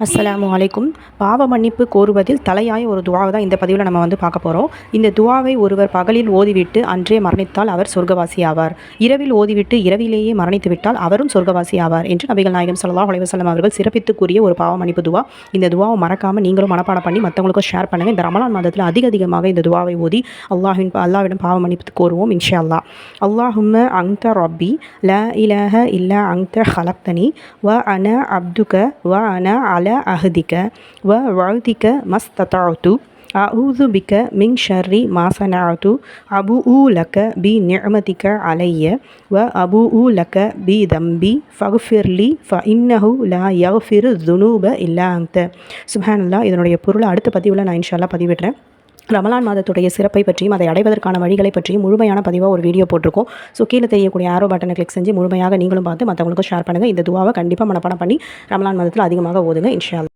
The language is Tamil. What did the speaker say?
அஸ்ஸலாமு அலைக்கும். பாவ மன்னிப்பு கோருவதில் தலையாய ஒரு துவாவை தான் இந்த பதிவில் நம்ம பார்க்க போகிறோம். இந்த துவாவை ஒருவர் பகலில் ஓதிவிட்டு அன்றே மரணித்தால் அவர் சொர்க்கவாசி ஆவார். இரவில் ஓதிவிட்டு இரவிலேயே மரணித்து விட்டால் அவரும் சொர்க்கவாசி ஆவார் என்று நபிகள் நாயகம் ஸல்லல்லாஹு அலைஹி வஸல்லம் அவர்கள் சிறப்பித்து கூறிய ஒரு பாவ மன்னிப்பு துவா. இந்த துவாவை மறக்காமல் நீங்களும் மனப்பாடம் பண்ணி மற்றவங்களுக்கும் ஷேர் பண்ணுங்கள். இந்த ரமலான் மாதத்தில் அதிகமாக இந்த துவாவை ஓதி அல்லாஹ்விடம் பாவ மன்னிப்பு கோருவோம் இன்ஷா அல்லாஹ். அல்லாஹும்ம அன்த ரப்பி லா இலாஹ இல்லா அன்த ஹலக்தனி வ அன அப்துக வ அன அல அஹதிக வ வஅதிக மஸ்ததஅது அஊது பிக மின் ஷர்ரி மா ஸனஅது அபூஉ லக பி நிஅமதிக அலைய வ அபூஉ லக பி தம்பி ஃபக்ஃபிர்லி ஃபஇன்னஹு லா யக்ஃபிரு ذுனூப இல்லா அன்த. சுப்ஹானல்லாஹ். இதனுடைய பொருளை அடுத்த பதிவில் நான் இன்ஷா அல்லாஹ் பதிவிடுறேன். ரமலான் மாதத்துடைய சிறப்பை பற்றியும் அதை அடைவதற்கான வழிகளை பற்றியும் முழுமையான பதிவாக ஒரு வீடியோ போட்டிருக்கோம். ஸோ கீழே தெரியக்கூடிய ஆரோ பட்டனை கிளிக் செஞ்சு முழுமையாக நீங்களும் பார்த்து மற்றவங்களுக்கும் ஷேர் பண்ணுங்கள். இந்த துவாவை கண்டிப்பாக மனப்பாடம் பண்ணி ரமலான் மாதத்தில் அதிகமாக ஓதுங்க இன்ஷா அல்லாஹ்.